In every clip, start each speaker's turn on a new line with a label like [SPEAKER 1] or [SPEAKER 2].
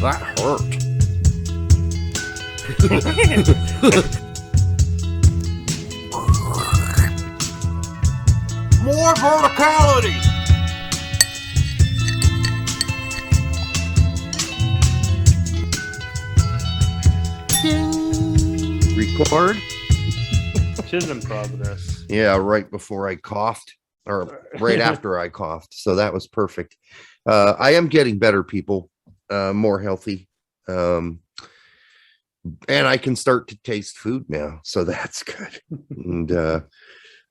[SPEAKER 1] That hurt. More verticality. Record.
[SPEAKER 2] Should have improv this.
[SPEAKER 1] Yeah, right before I coughed, or right after I coughed. So that was perfect. I am getting better, people. More healthy. And I can start to taste food now. So that's good. And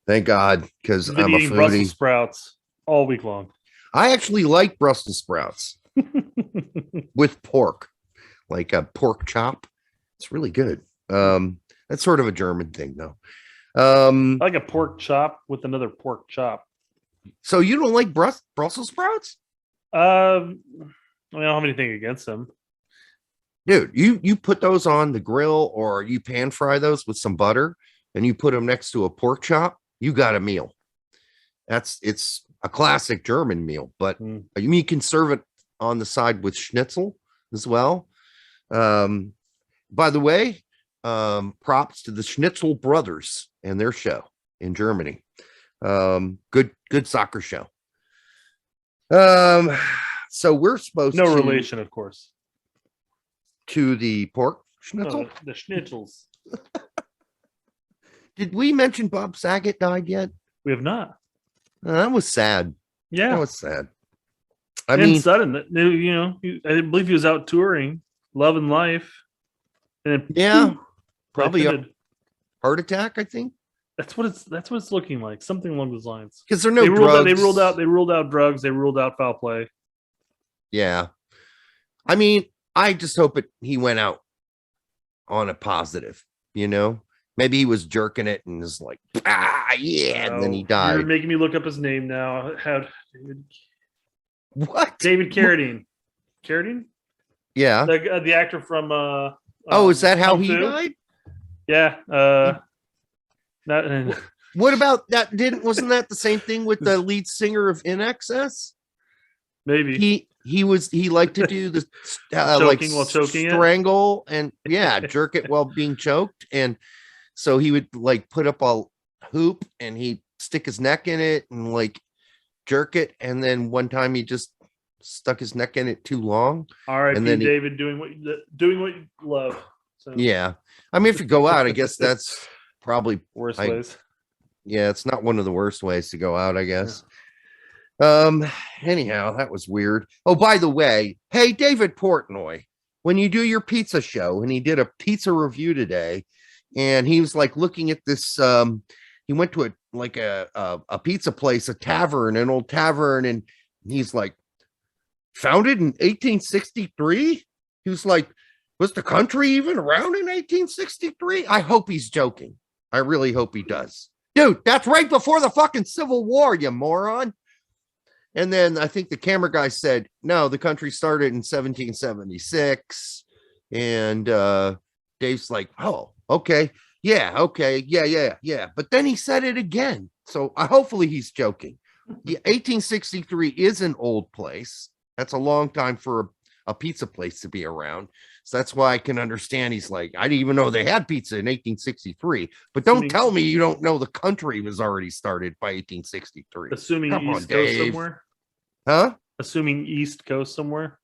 [SPEAKER 1] thank God, because I'm a
[SPEAKER 2] eating
[SPEAKER 1] foodie.
[SPEAKER 2] Brussels sprouts all week long.
[SPEAKER 1] I actually like Brussels sprouts with pork, like a pork chop. It's really good. That's sort of a German thing, though.
[SPEAKER 2] I like a pork chop with another pork chop.
[SPEAKER 1] So you don't like Brussels sprouts?
[SPEAKER 2] I mean, I don't have anything against them.
[SPEAKER 1] Dude, you put those on the grill or you pan fry those with some butter and you put them next to a pork chop, you got a meal. It's a classic German meal, but you can serve it on the side with schnitzel as well. By the way, props to the Schnitzel brothers and their show in Germany. Good soccer show. So we're supposed
[SPEAKER 2] no relation, of course,
[SPEAKER 1] to the pork schnitzel.
[SPEAKER 2] The schnitzels.
[SPEAKER 1] Did we mention Bob Saget died yet?
[SPEAKER 2] We have not.
[SPEAKER 1] That was sad.
[SPEAKER 2] Yeah,
[SPEAKER 1] that was sad.
[SPEAKER 2] I mean, sudden. You know, I believe he was out touring, loving life, and
[SPEAKER 1] probably a heart attack. I think
[SPEAKER 2] that's what it's looking like. Something along those lines.
[SPEAKER 1] Because there are no drugs.
[SPEAKER 2] They ruled out drugs. They ruled out foul play.
[SPEAKER 1] Yeah, I mean, I just hope he went out on a positive. You know, maybe he was jerking it and was like, and then he died.
[SPEAKER 2] You're making me look up his name now.
[SPEAKER 1] What?
[SPEAKER 2] David Carradine. Carradine?
[SPEAKER 1] Yeah.
[SPEAKER 2] The actor from
[SPEAKER 1] is that how he died?
[SPEAKER 2] Yeah.
[SPEAKER 1] What about that? Wasn't that the same thing with the lead singer of In Excess?
[SPEAKER 2] Maybe.
[SPEAKER 1] He liked to do the
[SPEAKER 2] choking while choking
[SPEAKER 1] strangle and jerk it while being choked, and so he would like put up a hoop and he'd stick his neck in it and like jerk it, and then one time he just stuck his neck in it too long.
[SPEAKER 2] All right, and then David doing what you love. So.
[SPEAKER 1] Yeah, I mean, if you go out, I guess that's probably
[SPEAKER 2] worst ways.
[SPEAKER 1] Yeah, it's not one of the worst ways to go out, I guess. Yeah. Anyhow, that was weird. Oh, by the way, hey, David Portnoy, when you do your pizza show, and he did a pizza review today, and he was like looking at this, he went to a pizza place, a tavern, an old tavern, and he's like, founded in 1863? He was like, was the country even around in 1863? I hope he's joking. I really hope he does. Dude, that's right before the fucking Civil War, you moron. And then I think the camera guy said, no, the country started in 1776. And Dave's like, oh, okay. Yeah, okay. Yeah. But then he said it again. So hopefully he's joking. The 1863 is an old place. That's a long time for a pizza place to be around. So that's why I can understand. He's like, I didn't even know they had pizza in 1863. But don't tell me you don't know the country was already started by 1863.
[SPEAKER 2] Assuming East Coast somewhere?
[SPEAKER 1] Huh?
[SPEAKER 2] Assuming East Coast somewhere?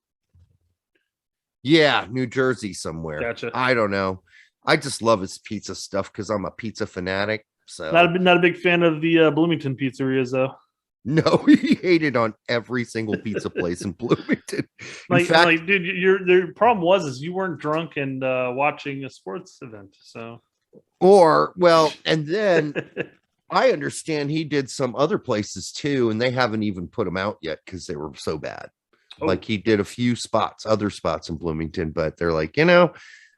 [SPEAKER 1] Yeah, New Jersey somewhere.
[SPEAKER 2] Gotcha.
[SPEAKER 1] I don't know. I just love his pizza stuff because I'm a pizza fanatic. So
[SPEAKER 2] not a big fan of the Bloomington pizzerias, though.
[SPEAKER 1] No, he hated on every single pizza place in Bloomington. In fact,
[SPEAKER 2] dude, your problem was you weren't drunk and watching a sports event. So,
[SPEAKER 1] and then I understand he did some other places too, and they haven't even put them out yet because they were so bad. Oh. Like he did a few other spots in Bloomington, but they're like,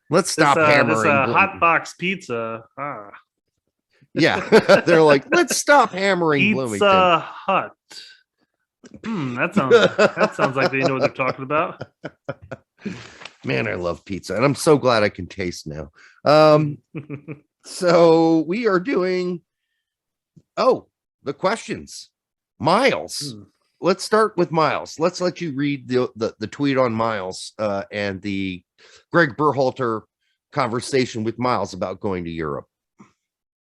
[SPEAKER 1] let's stop hammering.
[SPEAKER 2] This hot box pizza.
[SPEAKER 1] Yeah, they're like, let's stop hammering
[SPEAKER 2] Pizza
[SPEAKER 1] Bloomington.
[SPEAKER 2] Hut. That sounds like they know what they're talking about.
[SPEAKER 1] Man, I love pizza, and I'm so glad I can taste now. So we are doing the questions. Miles, let's start with Miles. Let's let you read the tweet on Miles and the Gregg Berhalter conversation with Miles about going to Europe.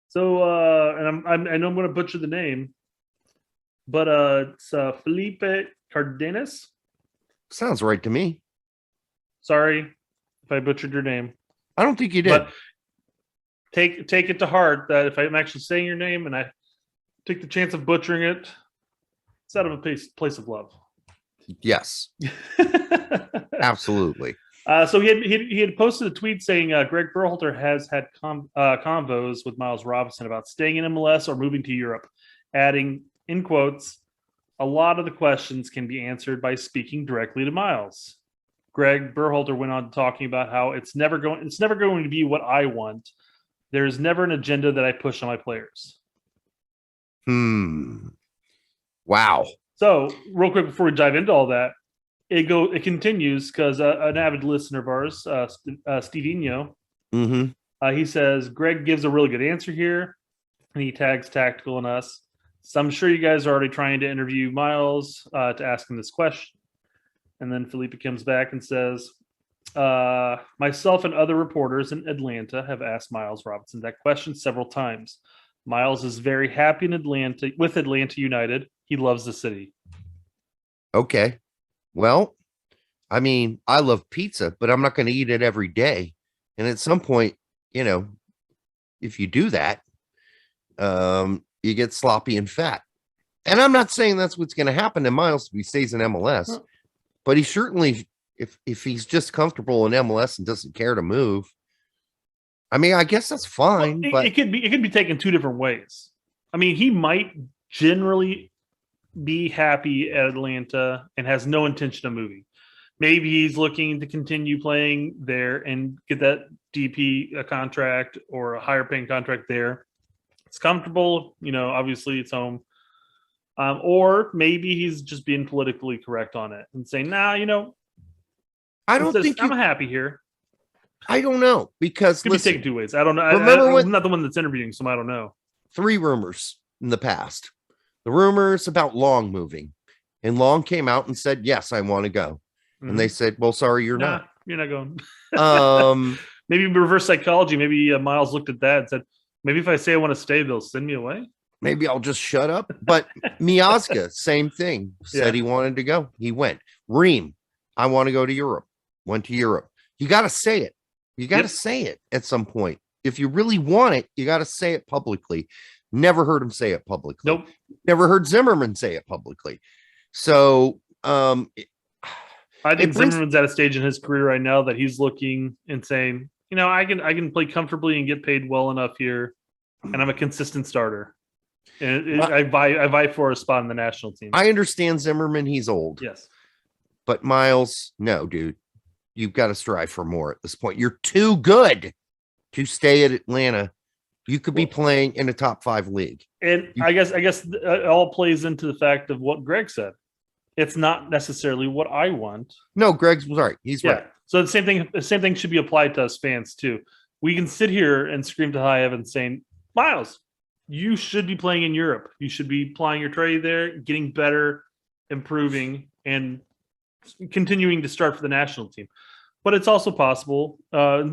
[SPEAKER 2] So, and I know I'm going to butcher the name, but it's Felipe Cardenas.
[SPEAKER 1] Sounds right to me.
[SPEAKER 2] Sorry if I butchered your name.
[SPEAKER 1] I don't think you did.
[SPEAKER 2] But take it to heart that if I'm actually saying your name and I take the chance of butchering it, it's out of a place of love.
[SPEAKER 1] Yes, absolutely.
[SPEAKER 2] So he had posted a tweet saying Gregg Berhalter has had convos with Miles Robinson about staying in MLS or moving to Europe, adding, in quotes, a lot of the questions can be answered by speaking directly to Miles. Gregg Berhalter went on talking about how it's never going to be what I want. There is never an agenda that I push on my players.
[SPEAKER 1] Wow.
[SPEAKER 2] So real quick before we dive into all that, it continues because an avid listener of ours, Stevino, he says Gregg gives a really good answer here, and he tags Tactical and us. So I'm sure you guys are already trying to interview Miles to ask him this question. And then Felipe comes back and says, myself and other reporters in Atlanta have asked Miles Robinson that question several times. Miles is very happy in Atlanta with Atlanta United. He loves the city.
[SPEAKER 1] Okay. Well, I mean, I love pizza, but I'm not going to eat it every day. And at some point, you know, if you do that, you get sloppy and fat. And I'm not saying that's what's going to happen to Miles if he stays in MLS, but he certainly, if he's just comfortable in MLS and doesn't care to move, I mean, I guess that's fine.
[SPEAKER 2] Well,
[SPEAKER 1] but
[SPEAKER 2] it could be taken two different ways. I mean, he might generally be happy at Atlanta and has no intention of moving. Maybe he's looking to continue playing there and get that DP contract or a higher paying contract there. It's comfortable, you know, obviously it's home. Or maybe he's just being politically correct on it and saying, nah, you know,
[SPEAKER 1] I don't think
[SPEAKER 2] I'm happy here.
[SPEAKER 1] I don't know, because
[SPEAKER 2] Could be taken two ways. I don't know. I'm not the one that's interviewing, so I don't know.
[SPEAKER 1] 3 rumors in the past. The rumors about Long moving, and Long came out and said, yes, I want to go. And they said, well, sorry, you're not.
[SPEAKER 2] You're not going. Maybe reverse psychology. Maybe Miles looked at that and said, maybe if I say I want to stay, they'll send me away.
[SPEAKER 1] Maybe I'll just shut up. But Miazga, same thing. Said he wanted to go. He went. Ream, I want to go to Europe. Went to Europe. You got to say it. You got to say it at some point. If you really want it, you got to say it publicly. Never heard him say it publicly.
[SPEAKER 2] Nope.
[SPEAKER 1] Never heard Zimmerman say it publicly. So
[SPEAKER 2] I think Zimmerman's at a stage in his career right now that he's looking and saying, you know, I can play comfortably and get paid well enough here, and I'm a consistent starter. And I vie for a spot in the national team.
[SPEAKER 1] I understand Zimmerman, he's old.
[SPEAKER 2] Yes.
[SPEAKER 1] But Miles, no, dude. You've got to strive for more at this point. You're too good to stay at Atlanta. You could be playing in a top 5 league.
[SPEAKER 2] And I guess it all plays into the fact of what Gregg said. It's not necessarily what I want.
[SPEAKER 1] No, Gregg's right. He's right.
[SPEAKER 2] So the same thing should be applied to us fans too. We can sit here and scream to high heaven saying, Miles, you should be playing in Europe. You should be applying your trade there, getting better, improving, and continuing to start for the national team. But it's also possible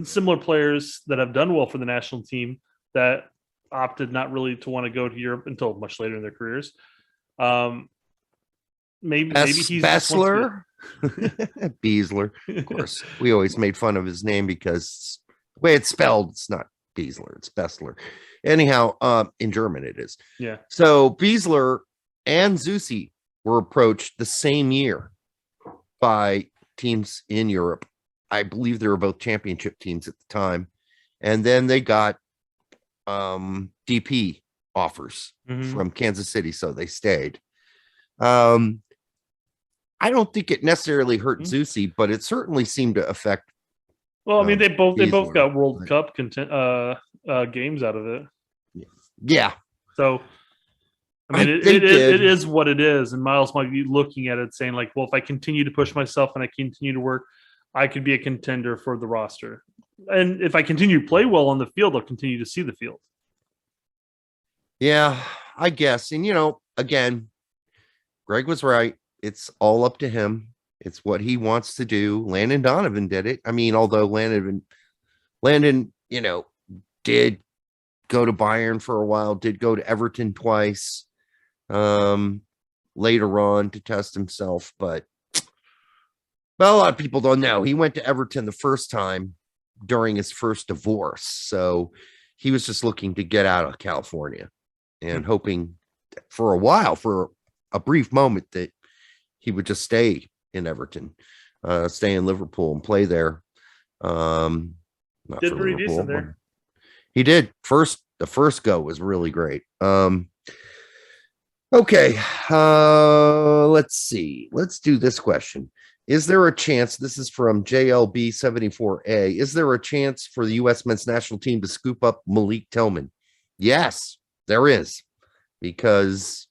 [SPEAKER 2] similar players that have done well for the national team that opted not really to want to go to Europe until much later in their careers. Maybe he's
[SPEAKER 1] Bessler. Beasler. Of course, we always made fun of his name because the way it's spelled, it's not Beasler, it's Bessler. Anyhow, in German it is.
[SPEAKER 2] Yeah.
[SPEAKER 1] So Beasler and Zusi were approached the same year by teams in Europe. I believe they were both championship teams at the time. And then they got DP offers from Kansas City, so they stayed. I don't think it necessarily hurt Zusi, but it certainly seemed to affect.
[SPEAKER 2] Well, I mean, they both got World Cup games out of it.
[SPEAKER 1] Yeah.
[SPEAKER 2] So, I mean, it is what it is. And Miles might be looking at it saying, like, well, if I continue to push myself and I continue to work, I could be a contender for the roster. And if I continue to play well on the field, I'll continue to see the field.
[SPEAKER 1] Yeah, I guess. And, you know, again, Gregg was right. It's all up to him. It's what he wants to do. Landon Donovan did it. I mean, although Landon, did go to Bayern for a while, did go to Everton twice later on to test himself, but a lot of people don't know. He went to Everton the first time during his first divorce. So he was just looking to get out of California and hoping for a while, for a brief moment, that he would just stay in Everton, stay in Liverpool and play there.
[SPEAKER 2] Did pretty decent there.
[SPEAKER 1] He did. The first go was really great. Okay. Let's see. Let's do this question. Is there a chance, this is from JLB74A, is there a chance for the U.S. men's national team to scoop up Malik Tillman? Yes, there is, because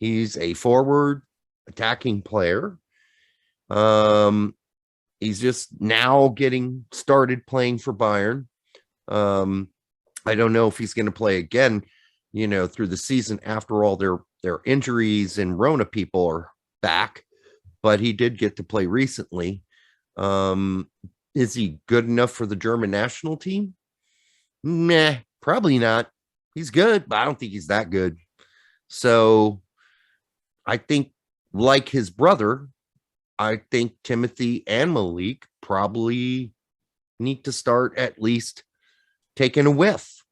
[SPEAKER 1] he's a forward attacking player. He's just now getting started playing for Bayern. I don't know if he's going to play again, through the season after all their injuries and Rona people are back. But he did get to play recently. Is he good enough for the German national team? Nah, probably not. He's good, but I don't think he's that good. So I think, like his brother, I think Timothy and Malik probably need to start at least taking a whiff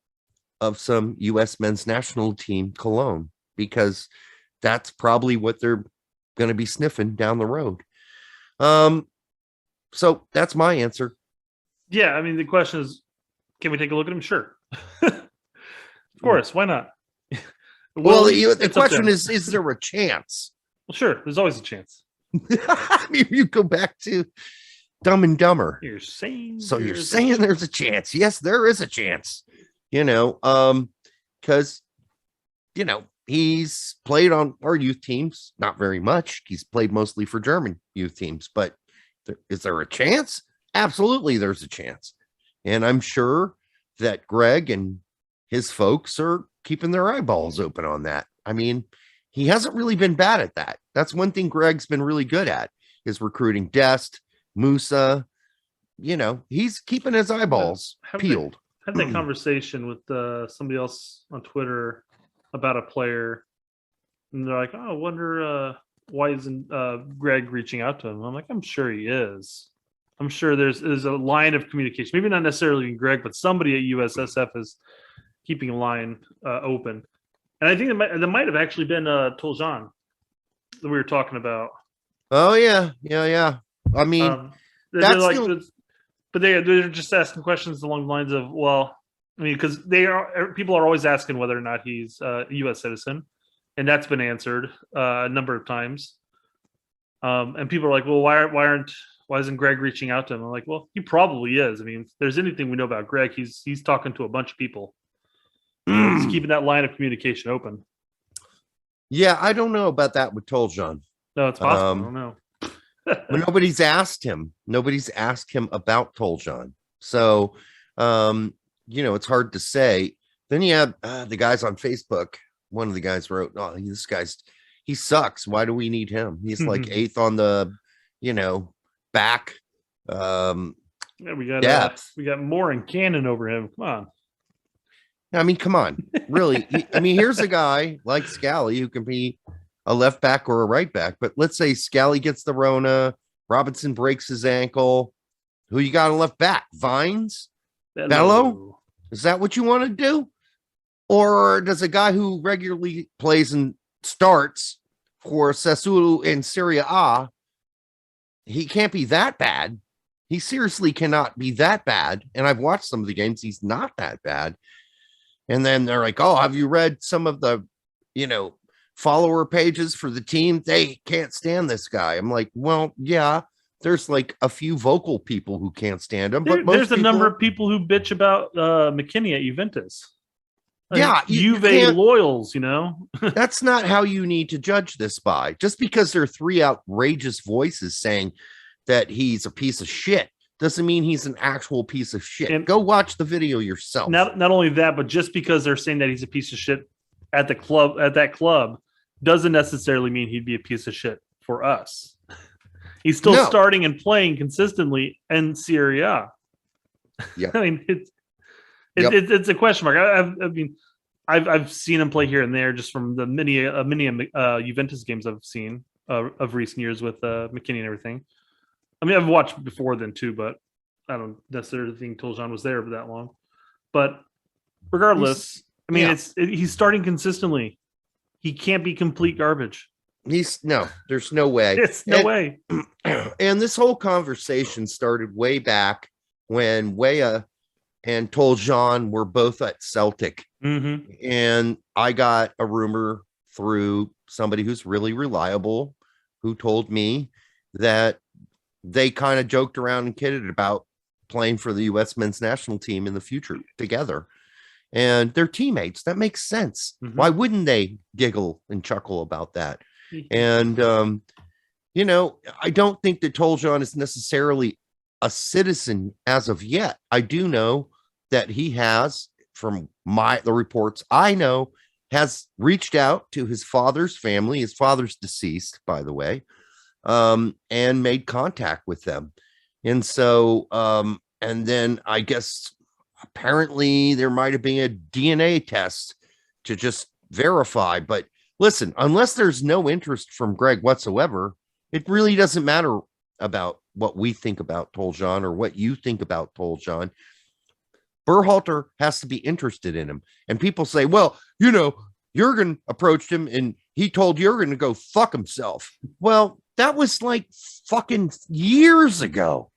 [SPEAKER 1] of some U.S. men's national team cologne, because that's probably what they're going to be sniffing down the road. So that's my answer.
[SPEAKER 2] Yeah, I mean, the question is, can we take a look at him? Sure. Of course, why not?
[SPEAKER 1] The question is there a chance?
[SPEAKER 2] Well, sure, there's always a chance.
[SPEAKER 1] I mean, you go back to Dumb and Dumber.
[SPEAKER 2] You're saying
[SPEAKER 1] there's a chance. Yes, there is a chance. Because he's played on our youth teams, not very much. He's played mostly for German youth teams, but is there a chance? Absolutely, there's a chance. And I'm sure that Gregg and his folks are keeping their eyeballs open on that. I mean, he hasn't really been bad at that. That's one thing Gregg's been really good at, is recruiting Dest, Musa. He's keeping his eyeballs peeled.
[SPEAKER 2] Had that conversation with somebody else on Twitter about a player, and they're like, "Oh, I wonder why isn't Gregg reaching out to him?" I'm like, "I'm sure he is. I'm sure there's a line of communication. Maybe not necessarily Gregg, but somebody at USSF is keeping a line open." And I think that might have actually been Toljan that we were talking about.
[SPEAKER 1] Oh yeah. I mean,
[SPEAKER 2] they're just asking questions along the lines of, well, I mean, because people are always asking whether or not he's a U.S. citizen, and that's been answered a number of times. And people are like, well, why isn't Gregg reaching out to him? I'm like, well, he probably is. I mean, if there's anything we know about Gregg, he's talking to a bunch of people. He's keeping that line of communication open.
[SPEAKER 1] Yeah, I don't know about that with Toljan.
[SPEAKER 2] No, it's possible. I don't know.
[SPEAKER 1] But nobody's asked him. Nobody's asked him about Toljan. So, it's hard to say. Then you have the guys on Facebook. One of the guys wrote, "Oh, he sucks. Why do we need him? He's like 8th on the, back."
[SPEAKER 2] Yeah, we got Moore and Cannon over him. Come on.
[SPEAKER 1] I mean, come on, really. Here's a guy like Scally who can be a left back or a right back. But let's say Scally gets the Rona, Robinson breaks his ankle. Who you got on left back? Vines? Bello? Is that what you want to do? Or does a guy who regularly plays and starts for Sassuolo in Serie A, he can't be that bad. He seriously cannot be that bad. And I've watched some of the games. He's not that bad. And then they're like, "Oh, have you read some of the, follower pages for the team? They can't stand this guy." I'm like, well, yeah, there's like a few vocal people who can't stand him. But
[SPEAKER 2] there's a number of people who bitch about McKinney at Juventus.
[SPEAKER 1] Yeah,
[SPEAKER 2] Juve loyals,
[SPEAKER 1] That's not how you need to judge this by. Just because there are 3 outrageous voices saying that he's a piece of shit doesn't mean he's an actual piece of shit. And go watch the video yourself.
[SPEAKER 2] Not only that, but just because they're saying that he's a piece of shit at that club doesn't necessarily mean he'd be a piece of shit for us. He's still
[SPEAKER 1] No.
[SPEAKER 2] starting and playing consistently in Serie A.
[SPEAKER 1] Yeah.
[SPEAKER 2] I mean,
[SPEAKER 1] Yep.
[SPEAKER 2] it's a question mark. I've seen him play here and there just from the many Juventus games I've seen of recent years with McKinney and everything. I mean, I've watched before then too, but I don't necessarily think Toljan was there for that long. But regardless, he's starting consistently. He can't be complete garbage.
[SPEAKER 1] There's no way.
[SPEAKER 2] It's no way.
[SPEAKER 1] And this whole conversation started way back when Weah and Toljan were both at Celtic.
[SPEAKER 2] Mm-hmm.
[SPEAKER 1] And I got a rumor through somebody who's really reliable who told me that they kind of joked around and kidded about playing for the U.S. men's national team in the future together. And they're teammates. That makes sense. Mm-hmm. Why wouldn't they giggle and chuckle about that? And, I don't think that Toljan is necessarily a citizen as of yet. I do know that he has, from the reports I know, has reached out to his father's family. His father's deceased, by the way, and made contact with them. And so, and then I guess apparently there might have been a DNA test to just verify. But listen, unless there's no interest from Gregg whatsoever, it really doesn't matter about what we think about Toljan or what you think about Toljan. Berhalter has to be interested in him. And people say, well, Jurgen approached him and he told Jurgen to go fuck himself. Well, that was like fucking years ago.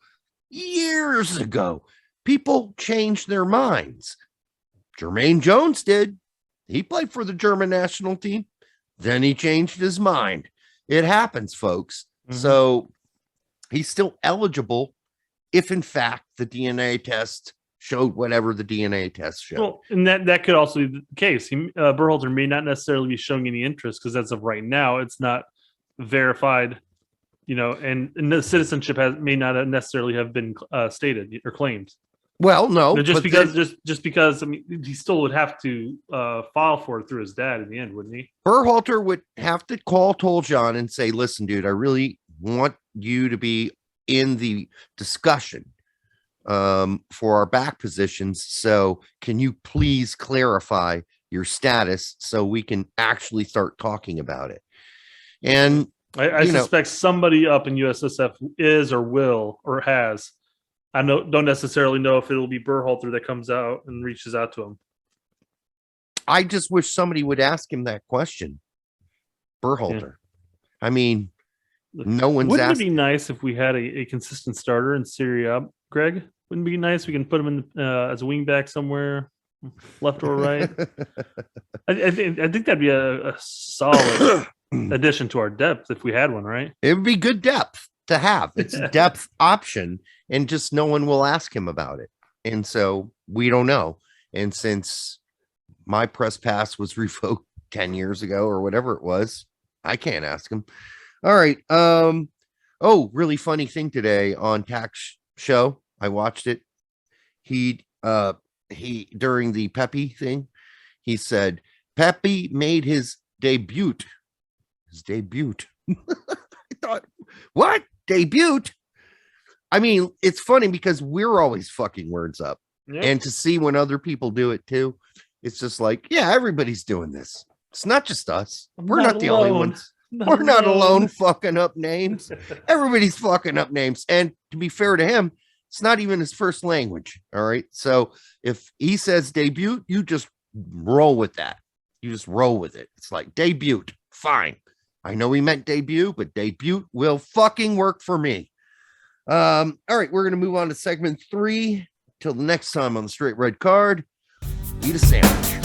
[SPEAKER 1] People changed their minds. Jermaine Jones did. He played for the German national team. Then he changed his mind. It happens, folks. Mm-hmm. So he's still eligible if, in fact, the DNA test showed whatever the DNA test showed. Well,
[SPEAKER 2] and that could also be the case. Berhalter may not necessarily be showing any interest because as of right now, it's not verified, and the citizenship may not necessarily have been stated or claimed.
[SPEAKER 1] Well, no,
[SPEAKER 2] just because I mean, he still would have to file for it through his dad in the end, wouldn't he?
[SPEAKER 1] Berhalter would have to call Toljan and say, "Listen, dude, I really want you to be in the discussion for our back positions. So, can you please clarify your status so we can actually start talking about it?" And
[SPEAKER 2] I suspect somebody up in USSF is or will or has. I don't necessarily know if it'll be Berhalter that comes out and reaches out to him.
[SPEAKER 1] I just wish somebody would ask him that question. Berhalter. Yeah. I mean, no one's
[SPEAKER 2] Wouldn't it be nice if we had a consistent starter in Serie A, Gregg? Wouldn't it be nice? We can put him in as a wingback somewhere, left or right. I think that'd be a solid addition to our depth if we had one, right?
[SPEAKER 1] It would be good depth to have. It's a depth option, and just no one will ask him about it. And so we don't know. And since my press pass was revoked 10 years ago or whatever it was, I can't ask him. All right. Really funny thing today on Tax Show. I watched it. He during the Pepe thing, he said Pepe made his debut. I thought, what? Debut? I mean, it's funny because we're always fucking words up. Yep. And to see when other people do it too, it's just like, yeah, everybody's doing this. It's not just us. We're not the only ones. We're not alone fucking up names. Everybody's fucking up names. And to be fair to him, it's not even his first language. All right. So if he says debut, you just roll with that. You just roll with it. It's like debut. Fine. I know he meant debut, but debut will fucking work for me. All right. We're going to move on to segment 3. Till the next time on the Straight Red Card, eat a sandwich.